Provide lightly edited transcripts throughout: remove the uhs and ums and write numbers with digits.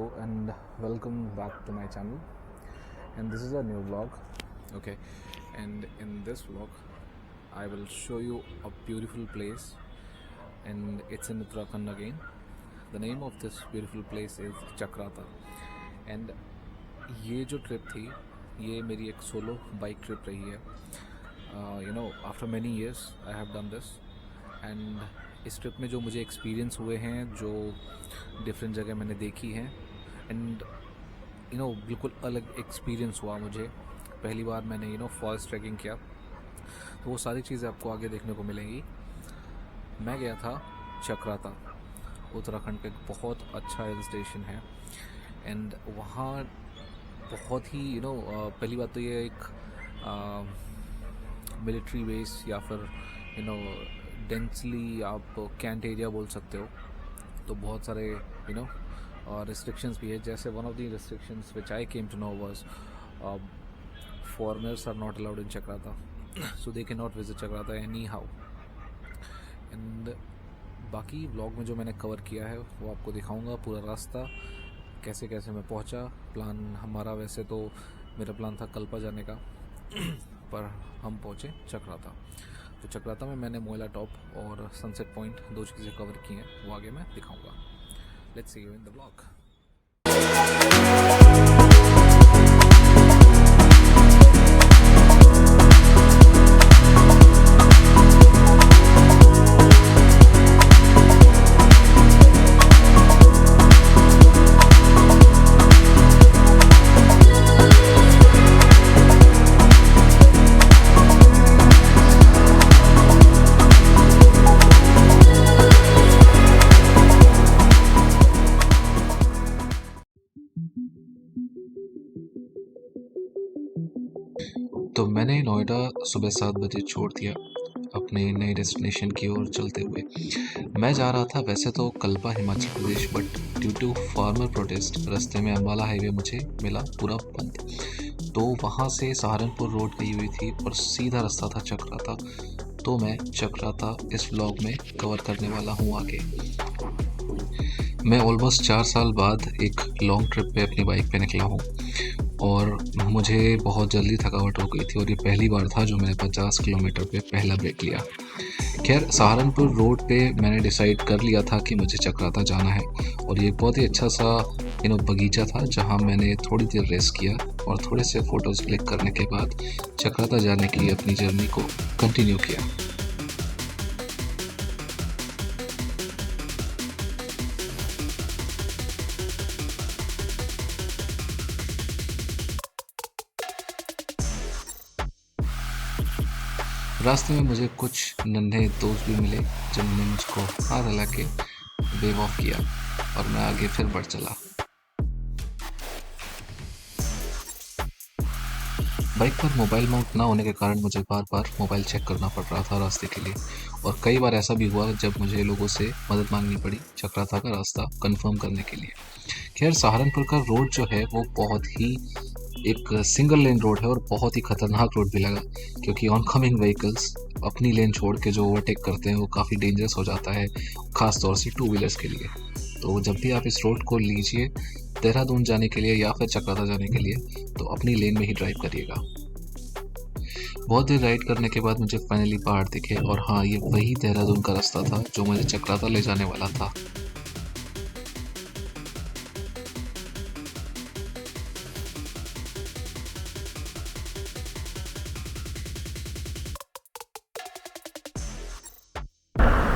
And welcome back to my channel, and this is a new vlog. Okay, and in this vlog I will show you a beautiful place, and it's in Uttarakhand again. The name of this beautiful place is Chakrata. And ये जो trip थी ये मेरी एक solo bike trip रही है. After many years I have done this. And इस trip में जो मुझे एक्सपीरियंस हुए हैं, जो डिफरेंट जगह मैंने देखी हैं, एंड बिल्कुल अलग एक्सपीरियंस हुआ मुझे. पहली बार मैंने फॉरेस्ट ट्रैकिंग किया, तो वो सारी चीज़ें आपको आगे देखने को मिलेंगी. मैं गया था चक्राता, उत्तराखंड का एक बहुत अच्छा हिल स्टेशन है. एंड वहाँ बहुत ही पहली बात तो ये एक मिलिट्री बेस या फिर डेंसली आप कैंट एरिया बोल सकते हो. तो बहुत सारे restrictions भी है. जैसे one of the restrictions which I came to know was foreigners are not allowed in Chakrata, so they cannot visit Chakrata anyhow. And बाकी व्लॉग में जो मैंने कवर किया है वो आपको दिखाऊंगा, पूरा रास्ता कैसे कैसे मैं पहुंचा. प्लान हमारा वैसे तो मेरा प्लान था कल्पा जाने का, पर हम पहुंचे चक्राता. तो चक्राता में मैंने मोइला टॉप और सनसेट पॉइंट दो चीज़ें कवर की हैं, वो आगे मैं दिखाऊंगा. Let's see you in the vlog. तो मैंने नोएडा सुबह 7 बजे छोड़ दिया अपने नए डेस्टिनेशन की ओर चलते हुए. मैं जा रहा था वैसे तो Kalpa Himachal Pradesh, but due to farmer protest रास्ते में अम्बाला हाईवे मुझे मिला पूरा बंद. तो वहाँ से सहारनपुर रोड गई हुई थी और सीधा रास्ता था चक्राता. तो मैं चक्राता इस व्लॉग में कवर करने वाला हूँ आगे. मैं ऑलमोस्ट 4 साल बाद एक लॉन्ग ट्रिप पे अपनी बाइक पे निकला हूँ और मुझे बहुत जल्दी थकावट हो गई थी, और ये पहली बार था जो मैंने 50 किलोमीटर पे पहला ब्रेक लिया. खैर, सहारनपुर रोड पे मैंने डिसाइड कर लिया था कि मुझे चक्राता जाना है, और ये बहुत ही अच्छा सा बगीचा था जहाँ मैंने थोड़ी देर रेस्ट किया और थोड़े से फ़ोटोज़ क्लिक करने के बाद चक्राता जाने के लिए अपनी जर्नी को कंटिन्यू किया. रास्ते में मुझे कुछ नन्हे दोस्त भी मिले जिन्होंने मुझको हाथ हिला के वेव ऑफ किया, और मैं आगे फिर बढ़ चला. बाइक पर मोबाइल माउंट ना होने के कारण मुझे बार बार मोबाइल चेक करना पड़ रहा था रास्ते के लिए, और कई बार ऐसा भी हुआ जब मुझे लोगों से मदद मांगनी पड़ी चक्राता का रास्ता कंफर्म करने के लिए. खैर, सहारनपुर का रोड जो है वो बहुत ही एक सिंगल लेन रोड है और बहुत ही खतरनाक रोड भी लगा, क्योंकि ऑन कमिंग व्हीकल्स अपनी लेन छोड़ के जो ओवरटेक करते हैं वो काफ़ी डेंजरस हो जाता है, ख़ास तौर से 2 व्हीलर्स के लिए. तो जब भी आप इस रोड को लीजिए देहरादून जाने के लिए या फिर चक्राता जाने के लिए, तो अपनी लेन में ही ड्राइव करिएगा. बहुत देर राइड करने के बाद मुझे फाइनली पहाड़ दिखे, और हाँ, ये वही देहरादून का रास्ता था जो मुझे चक्राता ले जाने वाला था.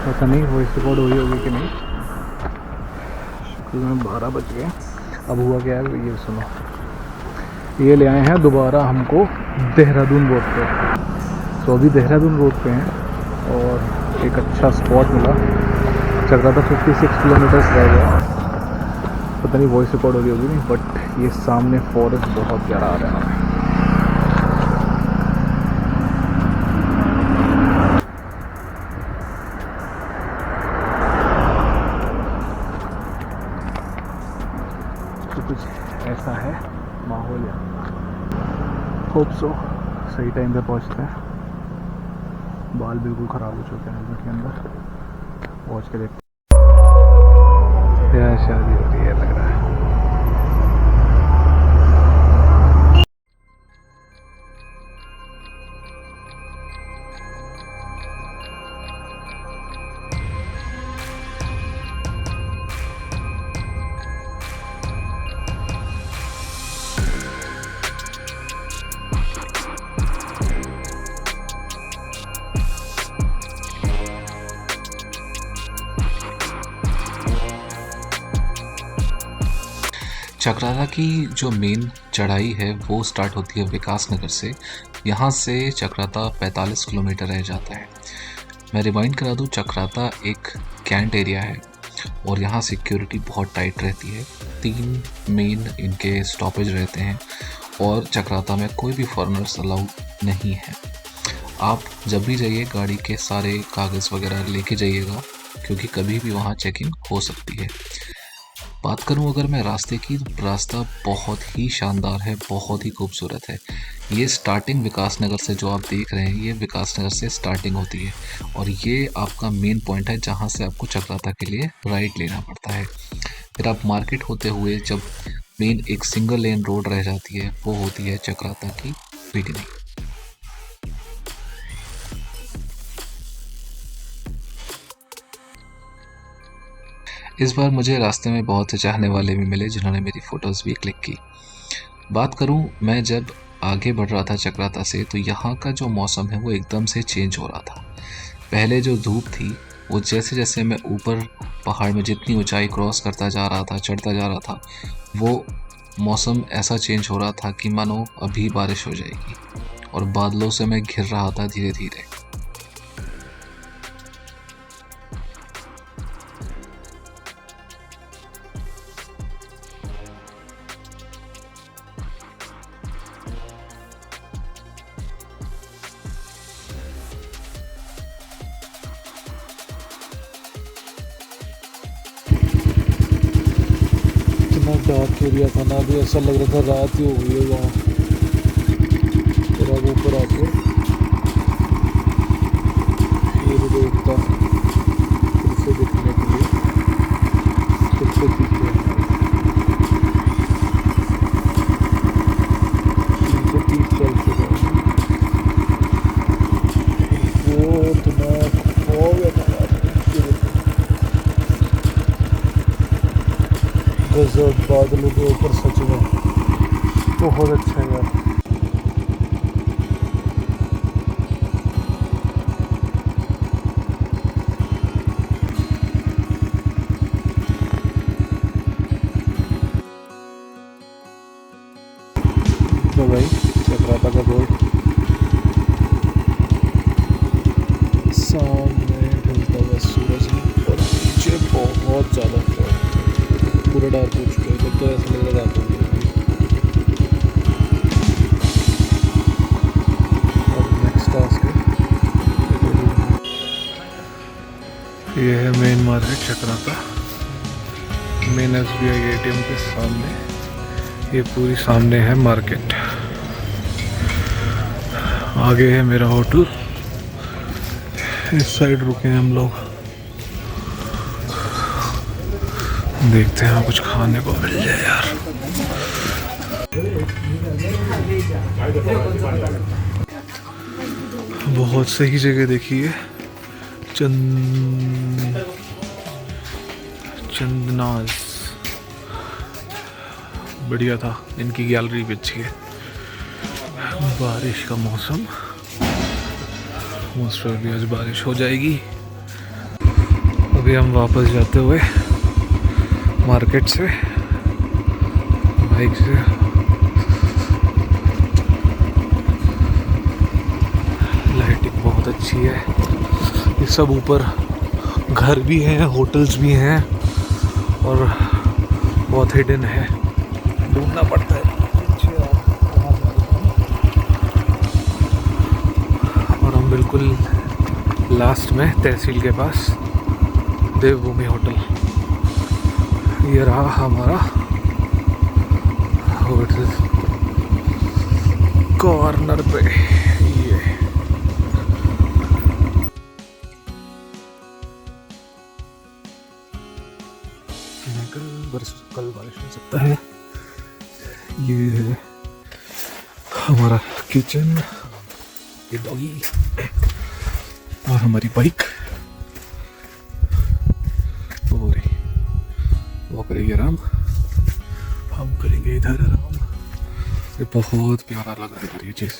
पता नहीं वॉइस रिकॉर्ड हो रही होगी कि नहीं. शुक्र 12 बज गए. अब हुआ क्या है ये सुनो. ये ले आए हैं दोबारा हमको देहरादून रोड पे. तो अभी देहरादून रोड पे हैं और एक अच्छा स्पॉट मिला. चक्राता 56 किलोमीटर्स रह गया. पता नहीं वॉइस रिकॉर्ड हो रही होगी नहीं, बट ये सामने फॉरेस्ट बहुत प्यारा आ रहा है. कुछ ऐसा है माहौल यहाँ. होप सो सही टाइम पे पहुँचते हैं. बाल बिल्कुल ख़राब हो चुके हैं हेलमेट के अंदर. पहुँच के देखते हैं. शादी हो रही है लग रहा है. चक्राता की जो मेन चढ़ाई है वो स्टार्ट होती है विकास नगर से। यहाँ से चक्राता 45 किलोमीटर रह जाता है। मैं रिमाइंड करा दूँ, चक्राता एक कैंट एरिया है और यहाँ सिक्योरिटी बहुत टाइट रहती है। 3 मेन इनके स्टॉपेज रहते हैं और चक्राता में कोई भी फॉरेनर्स अलाउड नहीं है। आप जब भी जाइए गाड़ी के सारे कागज़ वगैरह लेके जाइएगा, क्योंकि कभी भी वहाँ चेकिंग हो सकती है। बात करूं अगर मैं रास्ते की, तो रास्ता बहुत ही शानदार है, बहुत ही खूबसूरत है। ये स्टार्टिंग विकास नगर से जो आप देख रहे हैं, ये विकास नगर से स्टार्टिंग होती है और ये आपका मेन पॉइंट है जहाँ से आपको चक्राता के लिए राइट लेना पड़ता है। फिर आप मार्केट होते हुए जब मेन एक सिंगल लेन रोड रह जाती है, वो होती है चक्राता की बिगिनिंग। इस बार मुझे रास्ते में बहुत से चाहने वाले भी मिले जिन्होंने मेरी फ़ोटोज़ भी क्लिक की। बात करूं, मैं जब आगे बढ़ रहा था चक्राता से, तो यहाँ का जो मौसम है वो एकदम से चेंज हो रहा था। पहले जो धूप थी वो जैसे जैसे मैं ऊपर पहाड़ में जितनी ऊंचाई क्रॉस करता जा रहा था, चढ़ता जा रहा था, वो मौसम ऐसा चेंज हो रहा था कि मानो अभी बारिश हो जाएगी और बादलों से मैं घिर रहा था धीरे धीरे। इतना डार्क एरिया था ना, अभी ऐसा लग रहा था रात ही हो गई है वहाँ। फिर अब ऊपर आके फिर देखता फिर से दिखने के लिए फिर से दिखे 330 चल चुका है। वो इतना फॉग है ना यार, गजब बादलों के ऊपर, सच में बहुत अच्छा है यार। तो भाई चक्राता का बोर्ड सामने ढलता हुआ सूरज और नीचे बहुत ज़्यादा फॉग, पूरा डार्क हो चुका है। जब तो ऐसा लग रहा रात हो गई। अब नेक्स्ट टास्क है, ये है main market Chakrata, main SBI ATM के सामने। ये पूरी सामने है मार्केट, आगे है मेरा होटल। इस साइड रुके हैं हम लोग, देखते हैं कुछ खाने को मिल जाए यार। बहुत सही जगह देखी है, चंदनाज बढ़िया था, इनकी गैलरी भी अच्छी है। बारिश का मौसम, मोस्ट प्रॉब्ली आज बारिश हो जाएगी। अभी हम वापस जाते हुए मार्केट से बाइक से, लाइटिंग बहुत अच्छी है। ये सब ऊपर घर भी हैं, होटल्स भी हैं और बहुत हिडन है, ढूंढना पड़ता है। और हम बिल्कुल लास्ट में तहसील के पास देवभूमि होटल, ये रहा हमारा होटल कॉर्नर पे। ये कल बारिश हो सकता है। ये है हमारा किचन, ये डॉगी और हमारी बाइक। वो करेंगे आराम, हम करेंगे इधर आराम। ये बहुत प्यारा लग रहा है यार ये चीज़।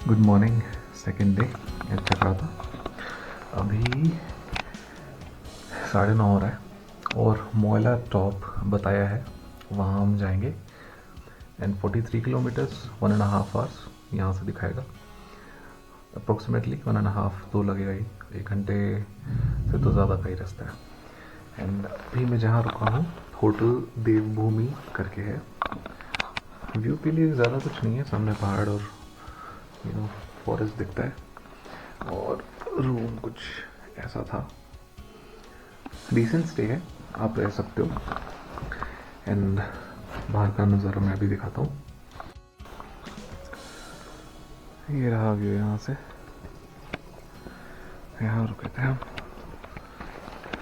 Good morning, second day at Chakrata. अभी 9:30 हो रहा है और मोयला टॉप बताया है, वहाँ हम जाएंगे। एंड 43 किलोमीटर्स 1.5 आवर्स यहाँ से दिखाएगा, अप्रोक्सीमेटली 1.5 2 लगेगा ही, 1 घंटे से तो ज़्यादा का ही रास्ता है। एंड अभी मैं जहाँ रुका हूँ होटल देवभूमि करके है। व्यू के लिए ज़्यादा कुछ नहीं है, सामने पहाड़ और फॉरेस्ट दिखता है। और रूम कुछ ऐसा था, डिसेंट स्टे है, आप रह सकते हो। एंड बाहर का नज़ारा मैं भी दिखाता हूँ। ये रहा व्यू यहाँ से, यहाँ रुके थे हम।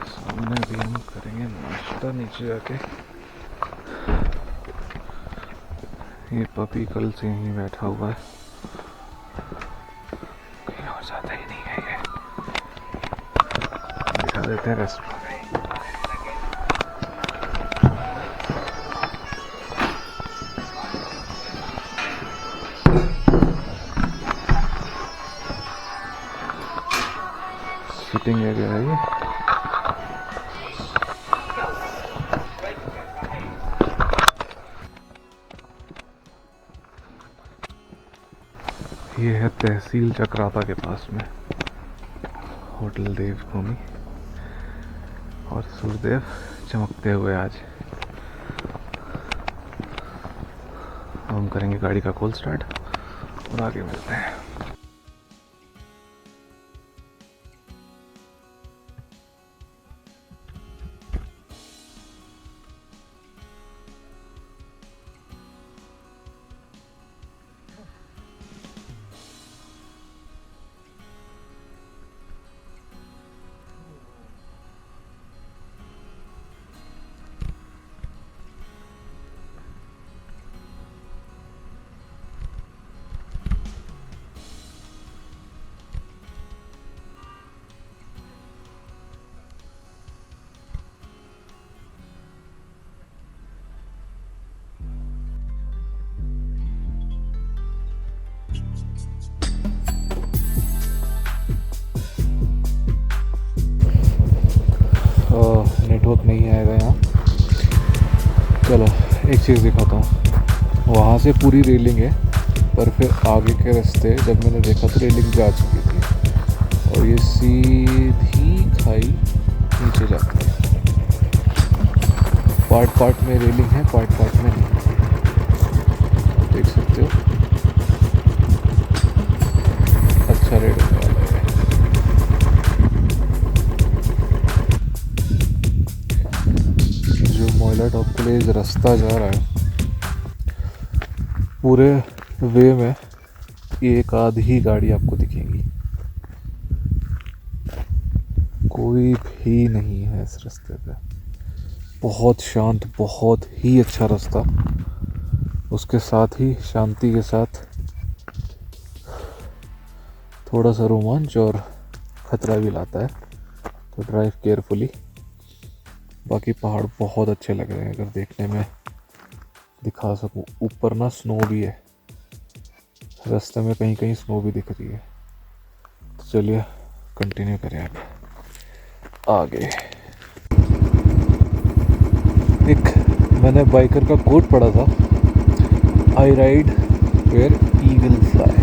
सामने भी हम करेंगे नाश्ता नीचे जाके। ये पपी कल से यहीं बैठा हुआ है, कहीं और जाता ही नहीं है। ये दिखा देते हैं रेस्टोरेंट। सिटिंग एरिया है ये है तहसील चक्राता के पास में होटल देवभूमि। और सूर्यदेव चमकते हुए आज। हम करेंगे गाड़ी का कोल्ड स्टार्ट और आगे मिलते हैं। नेटवर्क नहीं आएगा यहाँ। चलो एक चीज़ दिखाता हूँ, वहाँ से पूरी रेलिंग है, पर फिर आगे के रास्ते जब मैंने देखा तो रेलिंग जा चुकी थी और ये सीधी खाई नीचे जाती है। पार्ट पार्ट में रेलिंग है, पार्ट पार्ट में नहीं। देख सकते हो, अच्छा रेट वाला है। जो मोयला टॉप के लिए रास्ता जा रहा है, पूरे वे में एक आध ही गाड़ी आपको दिखेंगी, कोई भी नहीं है इस रास्ते पे। बहुत शांत, बहुत ही अच्छा रास्ता, उसके साथ ही शांति के साथ थोड़ा सा रोमांच और खतरा भी लाता है, तो ड्राइव केयरफुली। बाकी पहाड़ बहुत अच्छे लग रहे हैं, अगर देखने में दिखा सकूं। ऊपर ना स्नो भी है, रास्ते में कहीं कहीं स्नो भी दिख रही है। तो चलिए कंटिन्यू करें अब आगे। एक मैंने बाइकर का कोट पढ़ा था, I ride where eagle fly.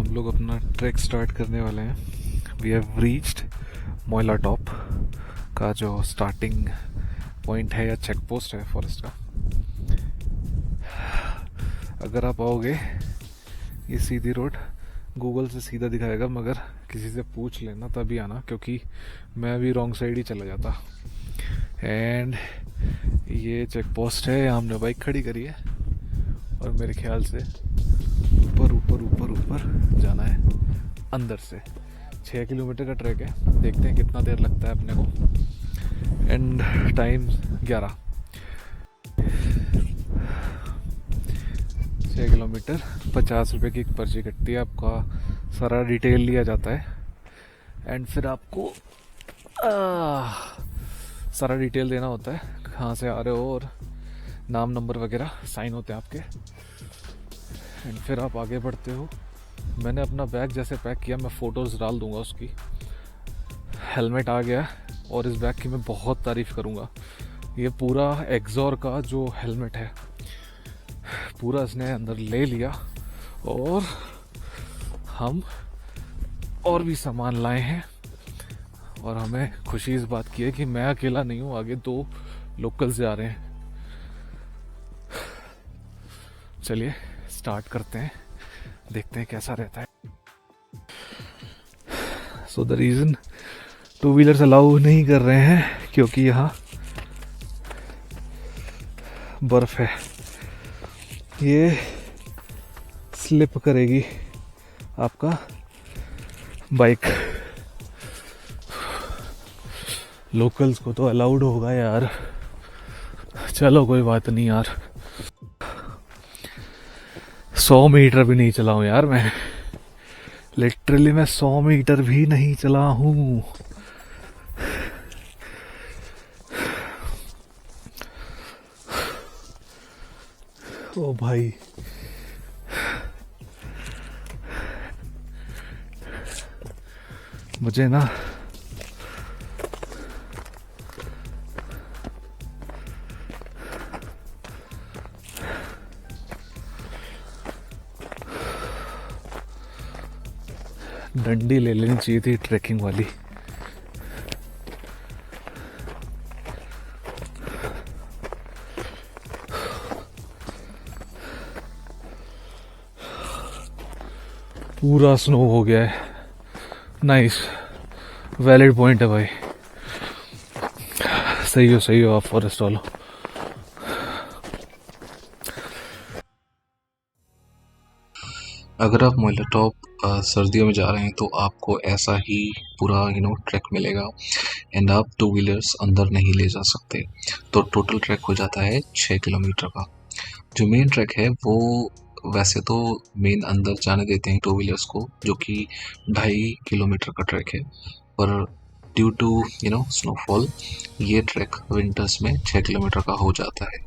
लोग अपना ट्रैक स्टार्ट करने वाले हैं। We have reached Moila top का जो स्टार्टिंग पॉइंट है या चेक पोस्ट है फॉरेस्ट का। अगर आप आओगे, ये सीधी रोड गूगल से सीधा दिखाएगा, मगर किसी से पूछ लेना तभी आना, क्योंकि मैं भी रॉन्ग साइड ही चला जाता। एंड ये चेक पोस्ट है, यहाँ हमने बाइक खड़ी करी है और मेरे ख्याल से ऊपर ऊपर ऊपर ऊपर जाना है अंदर से। 6 किलोमीटर का ट्रैक है, देखते हैं कितना देर लगता है अपने को। And time 11। 6 किलोमीटर 50 रुपये की एक पर्ची कटती है, आपका सारा डिटेल लिया जाता है एंड फिर आपको सारा डिटेल देना होता है, कहाँ से आ रहे हो और नाम नंबर वगैरह साइन होते हैं आपके एंड फिर आप आगे बढ़ते हो। मैंने अपना बैग जैसे पैक किया, मैं फ़ोटोज़ डाल दूंगा उसकी। हेलमेट आ गया और इस बैग की मैं बहुत तारीफ़ करूँगा। ये पूरा एक्सॉर का जो हेलमेट है पूरा इसने अंदर ले लिया और हम और भी सामान लाए हैं और हमें खुशी इस बात की है कि मैं अकेला नहीं हूँ, आगे 2 लोकल्स जा रहे हैं। चलिए स्टार्ट करते हैं, देखते हैं कैसा रहता है। So the reason 2 wheelers allow नहीं कर रहे हैं क्योंकि यहाँ बर्फ है, ये स्लिप करेगी आपका बाइक। लोकल्स को तो अलाउड होगा यार, चलो कोई बात नहीं यार। 100 मीटर भी नहीं चला हूँ यार मैं, लिटरली मैं 100 मीटर भी नहीं चला हूँ। ओ भाई मुझे ना डंडी ले लेनी चाहिए थी ट्रैकिंग वाली। पूरा स्नो हो गया है, नाइस, वैलिड पॉइंट है भाई। सही हो आप फॉरेस्ट वालों। अगर आप मोइला टॉप सर्दियों में जा रहे हैं तो आपको ऐसा ही पूरा ट्रैक मिलेगा एंड आप 2 व्हीलर्स अंदर नहीं ले जा सकते। तो टोटल ट्रैक हो जाता है 6 किलोमीटर का। जो मेन ट्रैक है वो वैसे तो मेन अंदर जाने देते हैं 2 व्हीलर्स को, जो कि 2.5 किलोमीटर का ट्रैक है, पर ड्यू टू स्नोफॉल ये ट्रैक विंटर्स में 6 किलोमीटर का हो जाता है।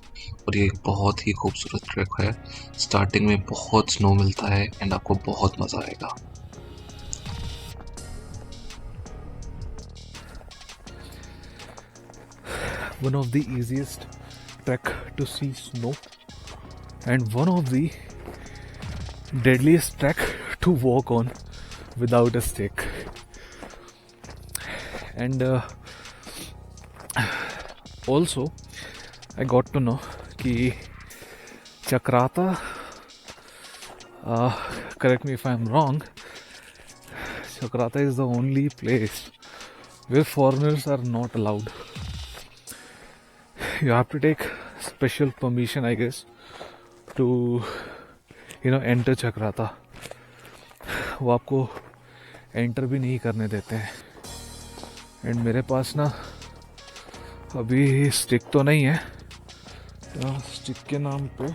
और ये एक बहुत ही खूबसूरत ट्रैक है, स्टार्टिंग में बहुत स्नो मिलता है एंड आपको बहुत मज़ा आएगा। One of the easiest trek to see snow and one of the deadliest trek to walk on without a stick. And also I got to know कि Chakrata, correct me if I'm wrong, Chakrata is the only place where foreigners are not allowed. You have to take special permission, I guess, to enter Chakrata. वो आपको enter भी नहीं करने देते हैं। And मेरे पास ना अभी स्टिक तो नहीं है, स्टिक के नाम पे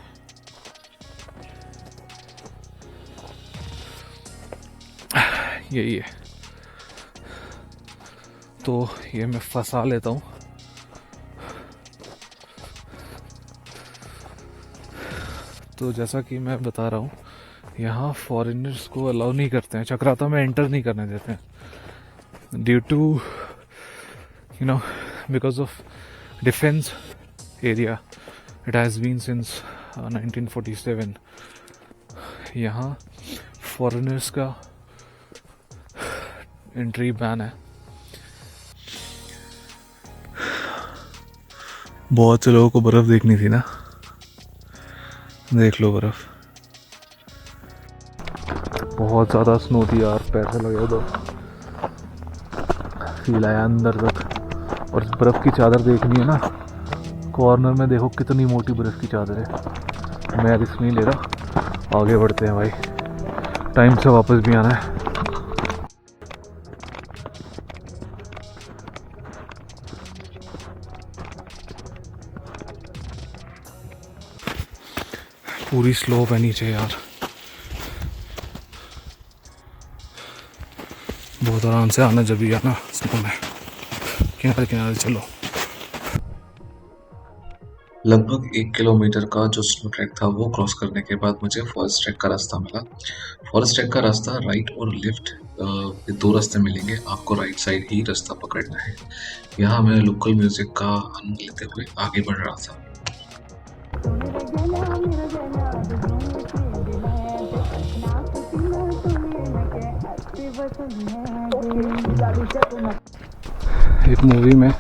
यही है, तो ये मैं फंसा लेता हूँ। तो जैसा कि मैं बता रहा हूँ, यहाँ फॉरेनर्स को अलाउ नहीं करते हैं, चक्राता में एंटर नहीं करने देते हैं due to because of defence area. It has been since 1947। यहाँ फॉरेनर्स का एंट्री बैन है। बहुत से लोगों को बर्फ़ देखनी थी ना, देख लो बर्फ़। बहुत ज़्यादा स्नो थी यार, पैसे लगे उधर, फील आया अंदर तक। और बर्फ़ की चादर देखनी है ना, कॉर्नर में देखो कितनी मोटी बर्फ़ की चादर है। मैं रिस्क नहीं ले रहा, आगे बढ़ते हैं भाई, टाइम से वापस भी आना है। पूरी स्लोप है नीचे यार, बहुत आराम से आना जब भी आना स्नो में, किनारे किनारे चलो। लगभग 1 किलोमीटर का जो स्नो ट्रैक था वो क्रॉस करने के बाद मुझे फॉरेस्ट ट्रैक का रास्ता मिला। फॉरेस्ट ट्रैक का रास्ता राइट और लेफ्ट, ये 2 रास्ते मिलेंगे, आपको राइट साइड ही रास्ता पकड़ना है। यहाँ मैं लोकल म्यूजिक का आनंद लेते हुए आगे बढ़ रहा था। एक मूवी में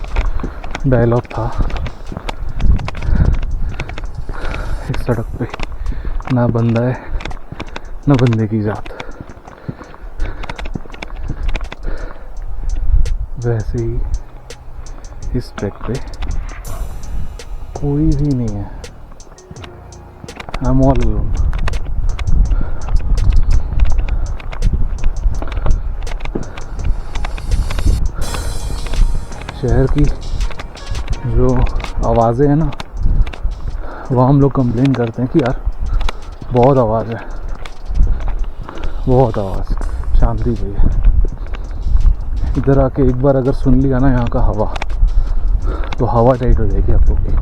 डायलॉग था, एक सड़क पे ना बंदा है ना बंदे की जात, वैसे ही इस ट्रैक पे कोई भी नहीं है। I am all alone. शहर की जो आवाज़ें हैं ना, वहाँ हम लोग कंप्लेन करते हैं कि यार बहुत आवाज़ है, बहुत आवाज़, शांति चाहिए। इधर आके एक बार अगर सुन लिया ना यहाँ का हवा, तो हवा टाइट हो जाएगी आप लोग की।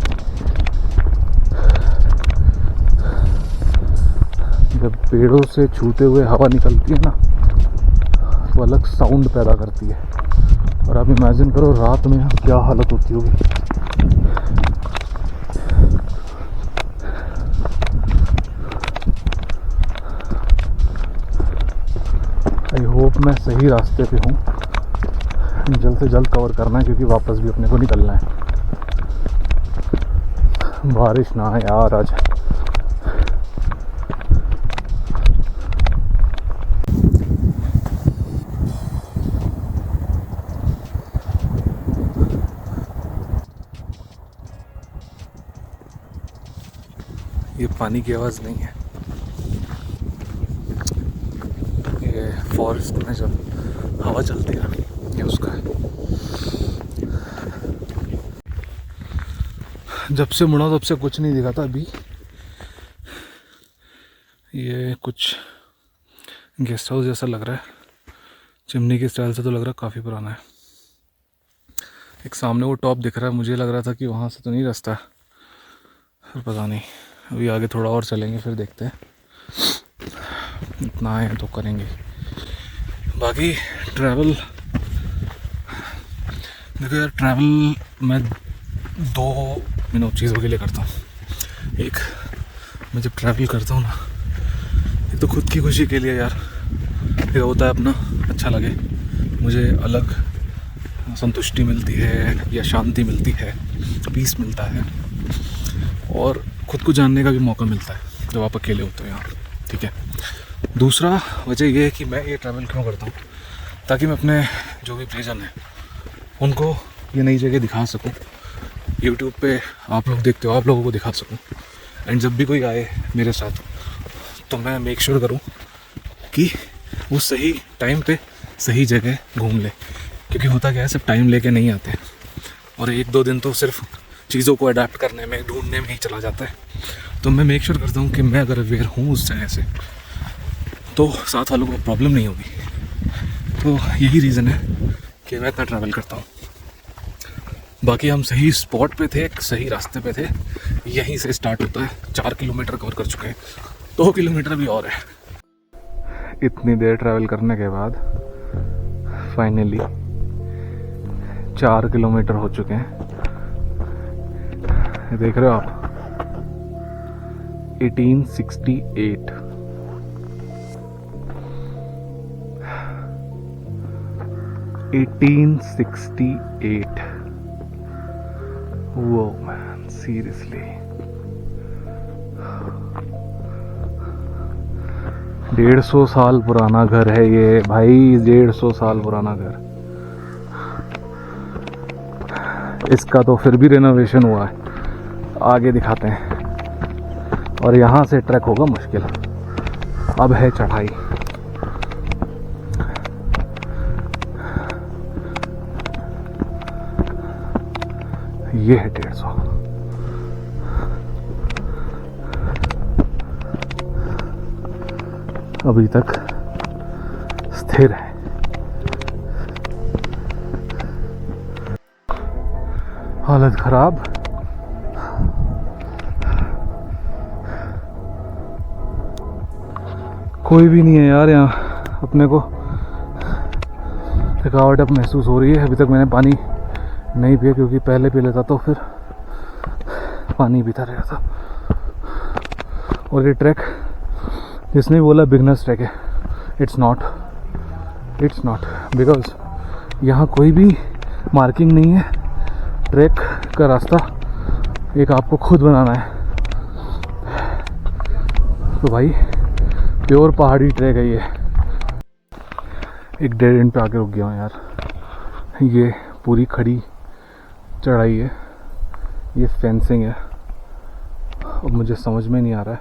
जब पेड़ों से छूते हुए हवा निकलती है ना, तो अलग साउंड पैदा करती है। और आप इमेजिन करो रात में क्या हालत होती होगी। आई होप मैं सही रास्ते पे हूँ, जल्द से जल्द कवर करना है क्योंकि वापस भी अपने को निकलना है। बारिश ना आए यार आज। ये पानी की आवाज़ नहीं है, ये फॉरेस्ट में जब हवा चलती है ये उसका है। जब से मुड़ा तब से कुछ नहीं दिखा था। अभी ये कुछ गेस्ट हाउस जैसा लग रहा है, चिमनी के स्टाइल से तो लग रहा है काफ़ी पुराना है। एक सामने वो टॉप दिख रहा है, मुझे लग रहा था कि वहाँ से तो नहीं रास्ता, फिर पता नहीं। अभी आगे थोड़ा और चलेंगे फिर देखते हैं, इतना आए तो करेंगे। बाकी ट्रैवल देखो यार, ट्रैवल मैं 2 चीज़ों के लिए करता हूँ। एक, मैं जब ट्रैवल करता हूँ ना, एक तो खुद की खुशी के लिए यार, एक होता है अपना अच्छा लगे, मुझे अलग संतुष्टि मिलती है या शांति मिलती है, पीस मिलता है, और ख़ुद को जानने का भी मौका मिलता है जब आप अकेले होते हो यहाँ, ठीक है। दूसरा वजह ये है कि मैं ये ट्रैवल क्यों करता हूँ, ताकि मैं अपने जो भी प्रियजन हैं उनको ये नई जगह दिखा सकूँ। यूट्यूब पे आप लोग देखते हो, आप लोगों को दिखा सकूँ। एंड जब भी कोई आए मेरे साथ तो मैं मेक श्योर करूँ कि वो सही टाइम पे सही जगह घूम ले, क्योंकि होता क्या है, सब टाइम लेके नहीं आते और 1-2 दिन तो सिर्फ चीज़ों को अडेप्ट करने में, ढूंढने में ही चला जाता है। तो मैं मेक श्योर करता हूँ कि मैं अगर अवेयर हूँ उस जगह से तो साथ वालों को प्रॉब्लम नहीं होगी। तो यही रीज़न है कि मैं इतना ट्रैवल करता हूँ। बाकी हम सही स्पॉट पे थे, सही रास्ते पे थे, यहीं से स्टार्ट होता है। 4 किलोमीटर कवर कर चुके हैं, 2 किलोमीटर भी और है। इतनी देर ट्रैवल करने के बाद फाइनली 4 किलोमीटर हो चुके हैं। देख रहे हो आप, 1868। वो मैन, सीरियसली 150 साल पुराना घर है ये भाई, 150 साल पुराना घर। इसका तो फिर भी रेनोवेशन हुआ है, आगे दिखाते हैं। और यहाँ से ट्रैक होगा मुश्किल, अब है चढ़ाई। ये है 150। अभी तक स्थिर है। हालत खराब। कोई भी नहीं है यार यहाँ। अपने को थकावट अब महसूस हो रही है। अभी तक मैंने पानी नहीं पिया क्योंकि पहले पी लेता तो फिर पानी पीता रहता था। और ये ट्रैक जिसने बोला बिगनर्स ट्रैक है, इट्स नॉट बिकॉज यहाँ कोई भी मार्किंग नहीं है। ट्रैक का रास्ता एक आपको खुद बनाना है। तो भाई प्योर पहाड़ी ट्रैक है ये। एक डेड एंड पे आके रुक गया हूँ यार। ये पूरी खड़ी चढ़ाई है, ये फेंसिंग है। अब मुझे समझ में नहीं आ रहा है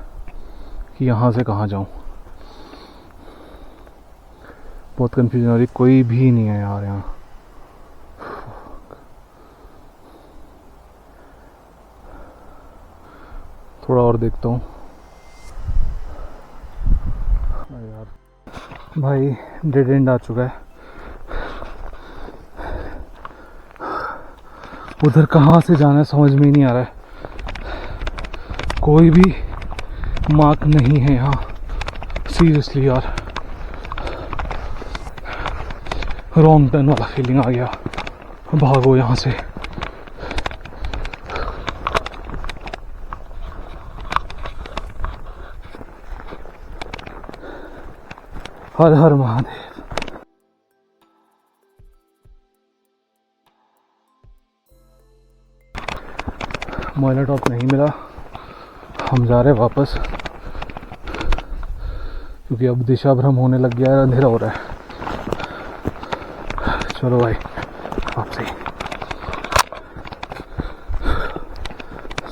कि यहाँ से कहाँ जाऊँ। बहुत कंफ्यूजन हो रही। कोई भी नहीं है यार यहाँ। थोड़ा और देखता हूँ यार। भाई डेड एंड आ चुका है। उधर कहाँ से जाना है समझ में ही नहीं आ रहा है। कोई भी मार्क नहीं है यहाँ। सीरियसली यार, रॉन्ग टर्न वाला फीलिंग आ गया। भागो यहाँ से। हर हर महादेव। मोइला टॉप नहीं मिला। हम जा रहे वापस क्योंकि अब दिशा भ्रम होने लग गया है। अंधेरा हो रहा है। चलो भाई वापसी।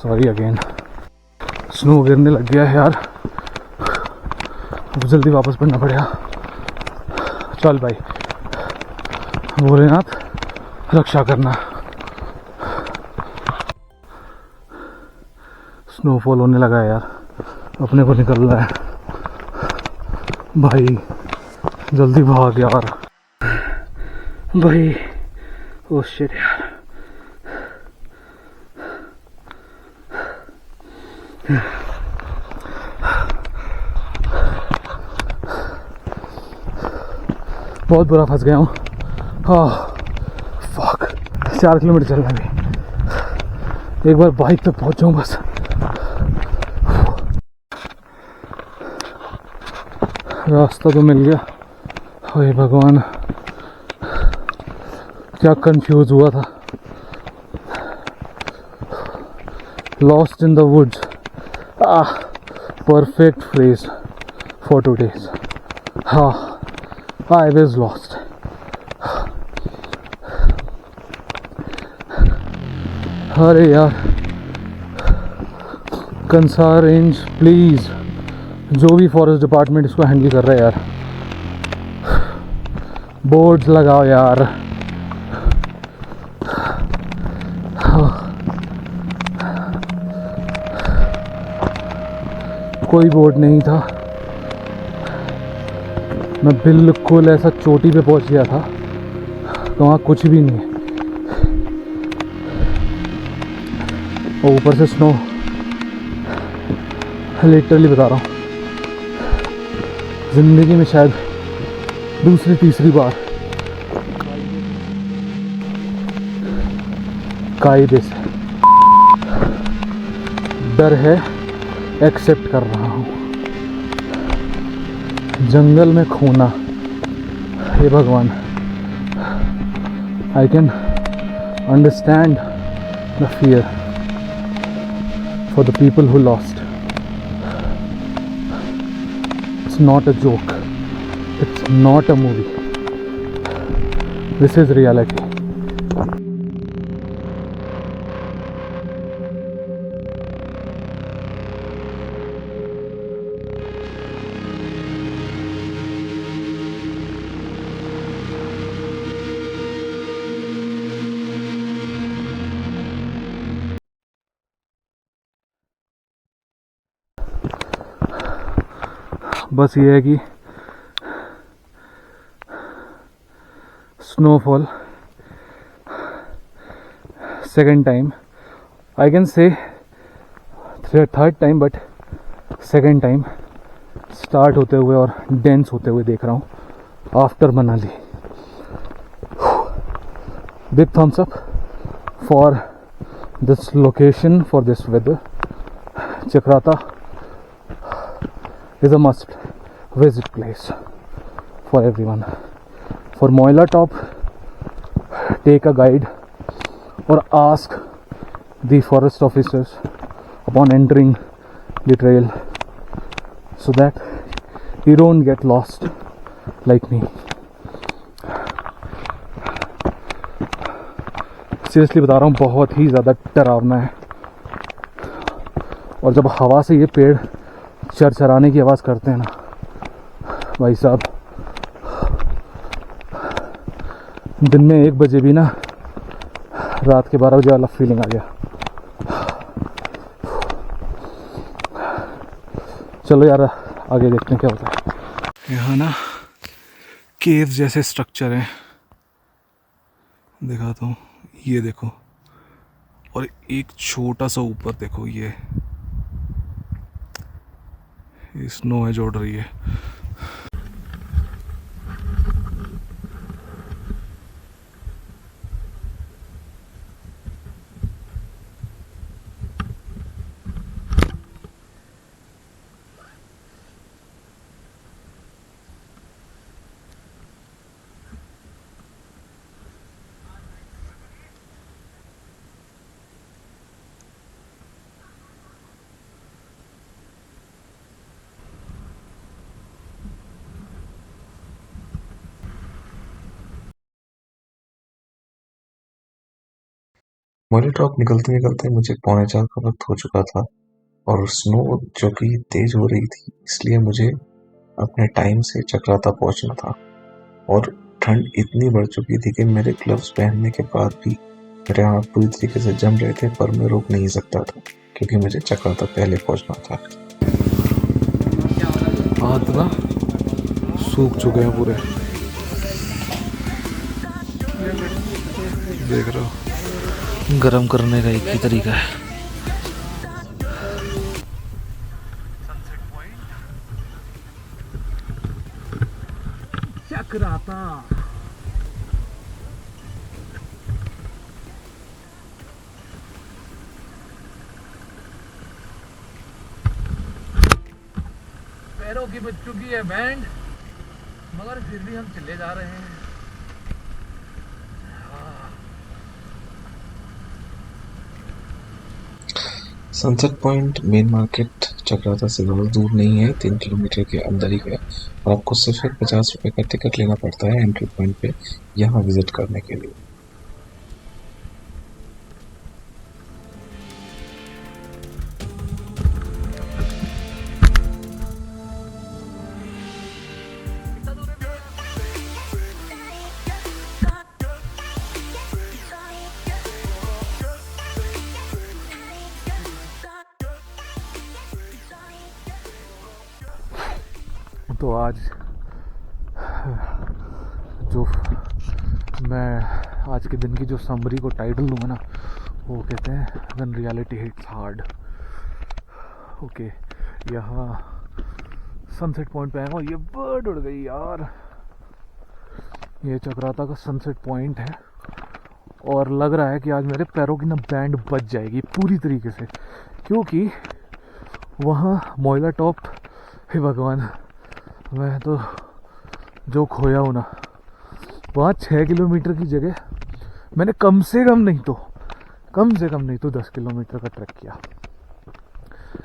Sorry again. स्नो गिरने लग गया है यार। अब जल्दी वापस पड़ना पड़ेगा। चल भाई, भोलेनाथ रक्षा करना। स्नोफॉल होने लगा है यार। अपने को निकलना है भाई। जल्दी भाग यार भाई। ओ शिट यार। बहुत बुरा फंस गया हूँ। हाँ फक। 4 किलोमीटर चलना भी। एक बार बाइक पे पहुंच जाऊँ बस। रास्ता तो मिल गया। हे भगवान, क्या कंफ्यूज हुआ था। Lost in the woods. Perfect phrase for today's. हाँ, I was lost. अरे यार, कंसार रेंज प्लीज। जो भी फॉरेस्ट डिपार्टमेंट इसको हैंडल कर रहा है यार, बोर्ड्स लगाओ यार। कोई बोर्ड नहीं था। मैं बिल्कुल ऐसा चोटी पे पहुंच गया था तो वहाँ कुछ भी नहीं है। और ऊपर से स्नो। लिटरली बता रहा हूँ, जिंदगी में शायद दूसरी तीसरी बार कायदे से डर है एक्सेप्ट कर रहा हूँ। जंगल में खोना, हे भगवान। I can understand the fear for the people who lost. It's not a joke, it's not a movie, this is reality. बस ये है कि snowfall. Second time, I can say third time, but second time start होते हुए और dense होते हुए देख रहा हूँ after Manali. Big thumbs up for this location, for this weather. Chakrata is a must visit place for everyone. For Moila Top, take a guide or ask the forest officers upon entering the trail so that you don't get lost like me. Seriously बता रहा हूँ, बहुत ही ज़्यादा डरावना है. और जब हवा से ये पेड़ चरचराने की आवाज़ करते हैं ना भाई साहब, दिन में 1 बजे भी ना रात के 12 बजे वाला फीलिंग आ गया. चलो यार आगे देखते हैं क्या होता है. यहाँ ना केव जैसे स्ट्रक्चर हैं, दिखाता हूँ. ये देखो, और एक छोटा सा ऊपर देखो, ये स्नो है जो उड़ रही है. मोइला टॉप निकलते निकलते मुझे 3:45 का वक्त हो चुका था और स्नो जो कि तेज हो रही थी, इसलिए मुझे अपने टाइम से चक्राता पहुंचना था. और ठंड इतनी बढ़ चुकी थी कि मेरे ग्लव्स पहनने के बाद भी मेरे हाथ पूरी तरीके से जम रहे थे, पर मैं रुक नहीं सकता था क्योंकि मुझे चक्राता पहले पहुंचना था. हाथ ना सूख चुके हैं पूरे, देख रहे हो. गरम करने का एक ही तरीका है. चक्राता पैरों की बच चुकी है बैंड, मगर फिर भी हम चले जा रहे हैं. Sunset point main market Chakrata से बहुत दूर नहीं है, 3 किलोमीटर के अंदर ही है. और आपको सिर्फ एक 50 रुपये का टिकट लेना पड़ता है एंट्री पॉइंट पे यहाँ विजिट करने के लिए. तो आज जो मैं आज के दिन की जो समरी को टाइटल दूंगा ना, वो कहते हैं when reality hits hard. Okay, यहाँ सनसेट पॉइंट पे आया हूँ. ये बर्ड उड़ गई यार. ये चक्राता का सनसेट पॉइंट है और लग रहा है कि आज मेरे पैरों की ना बैंड बच जाएगी पूरी तरीके से, क्योंकि वहाँ मोइला टॉप, हे भगवान, मैं तो जो खोया हूँ ना, वहाँ 6 किलोमीटर की जगह मैंने कम से कम नहीं तो 10 किलोमीटर का ट्रैक किया.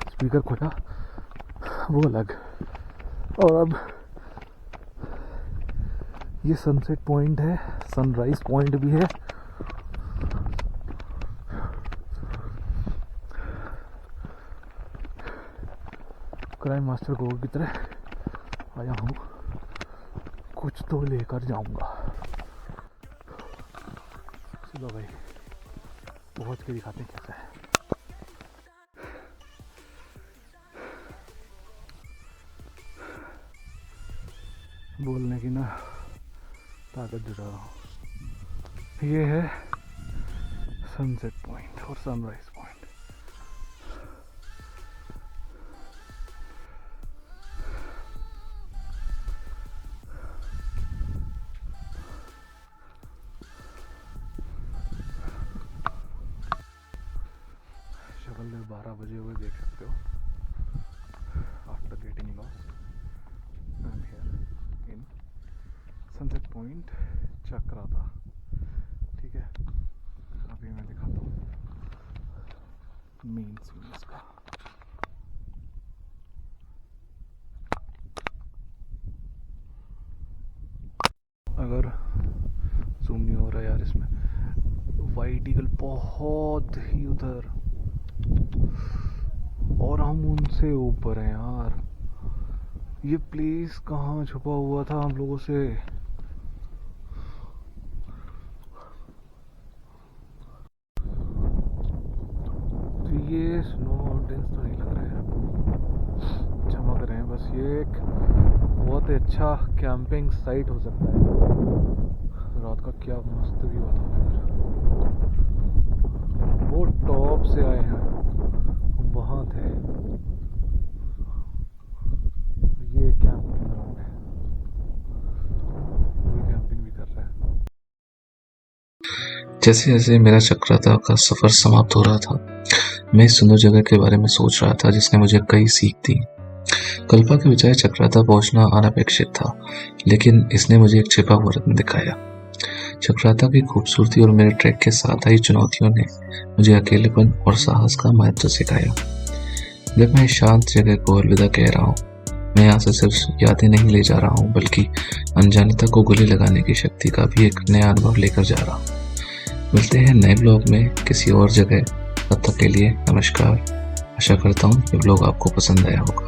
स्पीकर खोया वो अलग. और अब ये सनसेट पॉइंट है, सनराइज पॉइंट भी है. क्राइम मास्टर को की तरह आया हूँ, कुछ तो लेकर जाऊंगा. चलो भाई, पहुंच के दिखाते हैं कैसा है. बोलने की ना ताकत जुटा रहा हूँ. ये है सनसेट पॉइंट और सनराइज पॉइंट। शक्ल 12 बजे हुए देख सकते हो। After getting lost I am here in sunset point Chakrata. ठीक है, अभी मैं दिखाता हूँ मेन सीन इसका। अगर जूम नहीं हो रहा यार इसमें, वाइट ईगल बहुत ही उधर और हम उनसे ऊपर हैं यार। ये प्लेस कहाँ छुपा हुआ था हम लोगों से। तो ये स्नो माउंटेन्स तो नहीं लग रहे हैं, चमक रहे हैं बस। ये एक बहुत ही अच्छा कैंपिंग साइट हो सकता है। रात का क्या मस्त व्यू आता है इधर। वो टॉप से आए हैं, हम वहाँ थे। ये कैंपिंग ग्राउंड है, कोई कैंपिंग भी कर रहा है। जैसे जैसे मेरा चक्राता का सफर समाप्त हो रहा था, मैं इस सुंदर जगह के बारे में सोच रहा था जिसने मुझे कई सीख दी। कल्पा के बजाय चक्राता पहुंचना अनपेक्षित था, लेकिन इसने मुझे एक छिपा हुआ रत्न दिखाया। चक्राता की खूबसूरती और मेरे ट्रैक के साथ आई चुनौतियों ने मुझे अकेलेपन और साहस का महत्व सिखाया। जब मैं इस शांत जगह को अलविदा कह रहा हूँ, मैं यहाँ से सिर्फ यादें नहीं ले जा रहा हूँ, बल्कि अनजानता को गले लगाने की शक्ति का भी एक नया अनुभव लेकर जा रहा हूँ। मिलते हैं नए ब्लॉग में किसी और जगह। तब तक के लिए नमस्कार। आशा करता हूँ कि ब्लॉग आपको पसंद आया होगा।